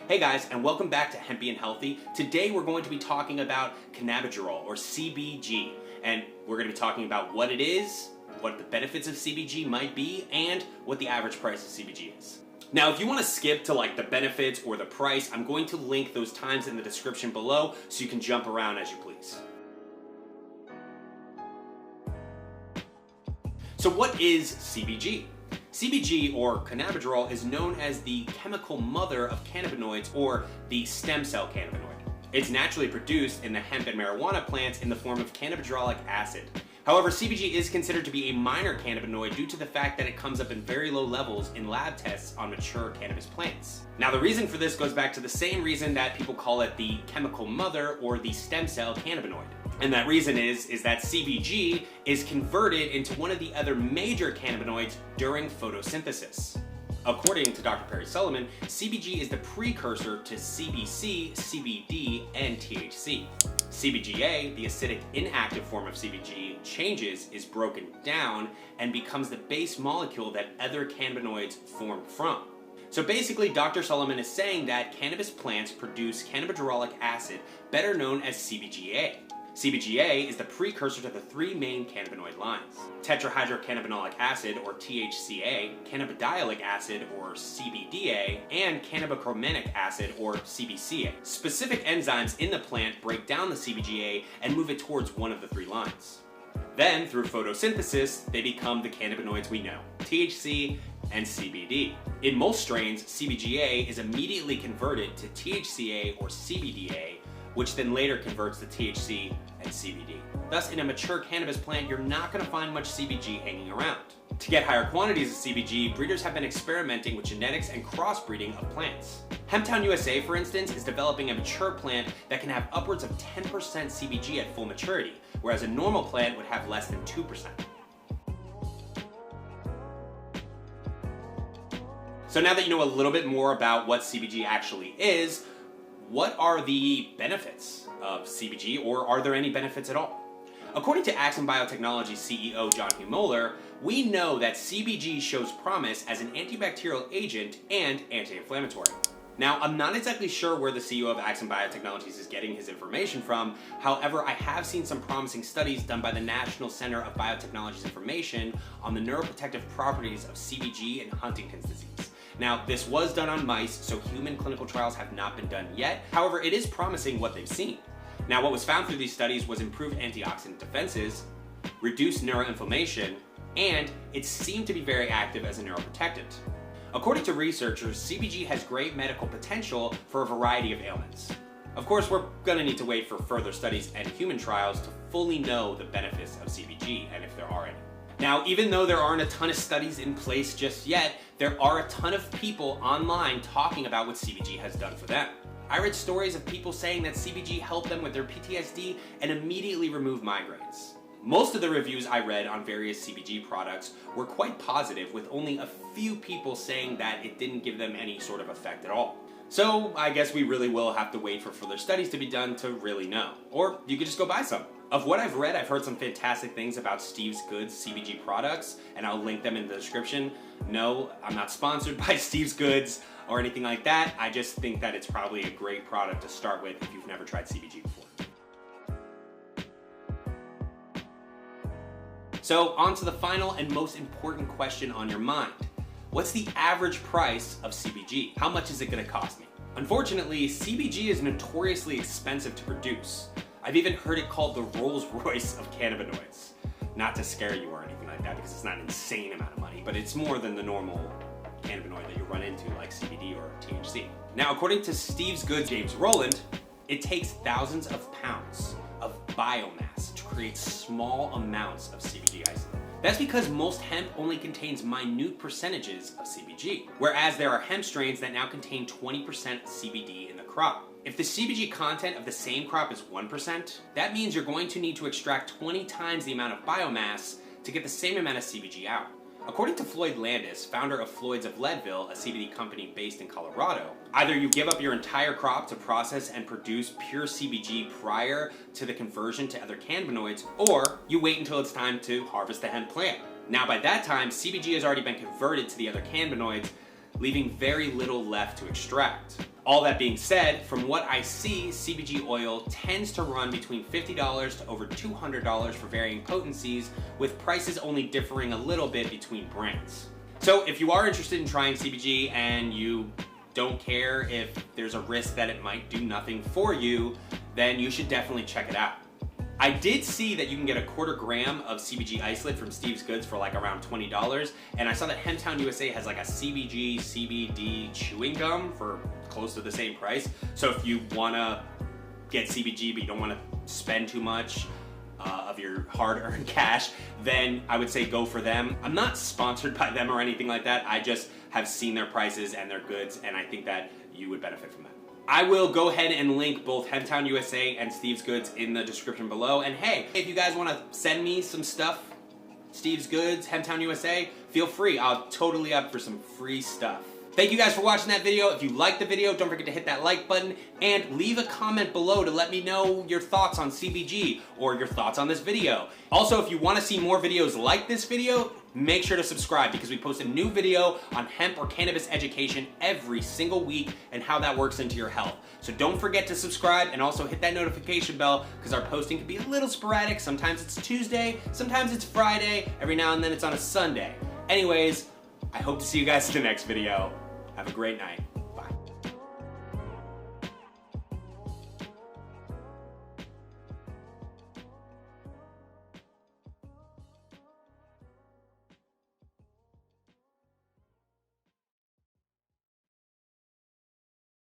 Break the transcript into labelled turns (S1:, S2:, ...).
S1: Hey guys, and welcome back to Hempy and Healthy. Today we're going to be talking about cannabigerol, or CBG, and we're going to be talking about what it is, what the benefits of CBG might be, and what the average price of CBG is. Now, if you want to skip to like the benefits or the price, I'm going to link those times in the description below so you can jump around as you please. So what is CBG? CBG, or cannabigerol, is known as the chemical mother of cannabinoids, or the stem cell cannabinoid. It's naturally produced in the hemp and marijuana plants in the form of cannabigerolic acid. However, CBG is considered to be a minor cannabinoid due to the fact that it comes up in very low levels in lab tests on mature cannabis plants. Now, the reason for this goes back to the same reason that people call it the chemical mother or the stem cell cannabinoid. And that reason is that CBG is converted into one of the other major cannabinoids during photosynthesis. According to Dr. Perry Solomon, CBG is the precursor to CBC, CBD, and THC. CBGA, the acidic inactive form of CBG, is broken down, and becomes the base molecule that other cannabinoids form from. So basically, Dr. Solomon is saying that cannabis plants produce cannabigerolic acid, better known as CBGA. CBGA is the precursor to the three main cannabinoid lines: tetrahydrocannabinolic acid, or THCA, cannabidiolic acid, or CBDA, and cannabichromic acid, or CBCA. Specific enzymes in the plant break down the CBGA and move it towards one of the three lines. Then, through photosynthesis, they become the cannabinoids we know, THC and CBD. In most strains, CBGA is immediately converted to THCA or CBDA, which then later converts to THC and CBD. Thus, in a mature cannabis plant, you're not going to find much CBG hanging around. To get higher quantities of CBG, breeders have been experimenting with genetics and crossbreeding of plants. Hemptown USA, for instance, is developing a mature plant that can have upwards of 10% CBG at full maturity, whereas a normal plant would have less than 2%. So now that you know a little bit more about what CBG actually is, what are the benefits of CBG, or are there any benefits at all? According to Axon Biotechnology CEO John Hugh Moeller, we know that CBG shows promise as an antibacterial agent and anti-inflammatory. Now, I'm not exactly sure where the CEO of Axon Biotechnologies is getting his information from. However, I have seen some promising studies done by the National Center of Biotechnology's information on the neuroprotective properties of CBG and Huntington's disease. Now, this was done on mice, so human clinical trials have not been done yet. However, it is promising what they've seen. Now, what was found through these studies was improved antioxidant defenses, reduced neuroinflammation, and it seemed to be very active as a neuroprotectant. According to researchers, CBG has great medical potential for a variety of ailments. Of course, we're going to need to wait for further studies and human trials to fully know the benefits of CBG, and if there are any. Now, even though there aren't a ton of studies in place just yet, there are a ton of people online talking about what CBG has done for them. I read stories of people saying that CBG helped them with their PTSD and immediately removed migraines. Most of the reviews I read on various CBG products were quite positive, with only a few people saying that it didn't give them any sort of effect at all. So I guess we really will have to wait for further studies to be done to really know. Or you could just go buy some. Of what I've read, I've heard some fantastic things about Steve's Goods CBG products, and I'll link them in the description. No, I'm not sponsored by Steve's Goods or anything like that. I just think that it's probably a great product to start with if you've never tried CBG before. So, on to the final and most important question on your mind. What's the average price of CBG? How much is it going to cost me? Unfortunately, CBG is notoriously expensive to produce. I've even heard it called the Rolls-Royce of cannabinoids. Not to scare you or anything like that, because it's not an insane amount of money, but it's more than the normal cannabinoid that you run into, like CBD or THC. Now, according to Steve's Goods' James Rowland, it takes thousands of pounds of biomass to create small amounts of CBG isolate. That's because most hemp only contains minute percentages of CBG, whereas there are hemp strains that now contain 20% CBD in the crop. If the CBG content of the same crop is 1%, that means you're going to need to extract 20 times the amount of biomass to get the same amount of CBG out. According to Floyd Landis, founder of Floyd's of Leadville, a CBD company based in Colorado, either you give up your entire crop to process and produce pure CBG prior to the conversion to other cannabinoids, or you wait until it's time to harvest the hemp plant. Now, by that time, CBG has already been converted to the other cannabinoids, leaving very little left to extract. All that being said, from what I see, CBG oil tends to run between $50 to over $200 for varying potencies, with prices only differing a little bit between brands. So if you are interested in trying CBG and you don't care if there's a risk that it might do nothing for you, then you should definitely check it out. I did see that you can get a 1/4 gram of CBG isolate from Steve's Goods for like around $20, and I saw that Hemptown USA has like a CBG CBD chewing gum for close to the same price. So if you wanna get CBG but you don't wanna spend too much of your hard-earned cash, then I would say go for them. I'm not sponsored by them or anything like that. I just have seen their prices and their goods, and I think that you would benefit from that. I will go ahead and link both Hemptown USA and Steve's Goods in the description below. And hey, if you guys want to send me some stuff, Steve's Goods, Hemptown USA, feel free. I'll totally up for some free stuff. Thank you guys for watching that video. If you liked the video, don't forget to hit that like button and leave a comment below to let me know your thoughts on CBG or your thoughts on this video. Also, if you want to see more videos like this video, make sure to subscribe because we post a new video on hemp or cannabis education every single week and how that works into your health. So don't forget to subscribe and also hit that notification bell because our posting can be a little sporadic. Sometimes it's Tuesday, sometimes it's Friday, every now and then it's on a Sunday. Anyways, I hope to see you guys in the next video. Have a great night.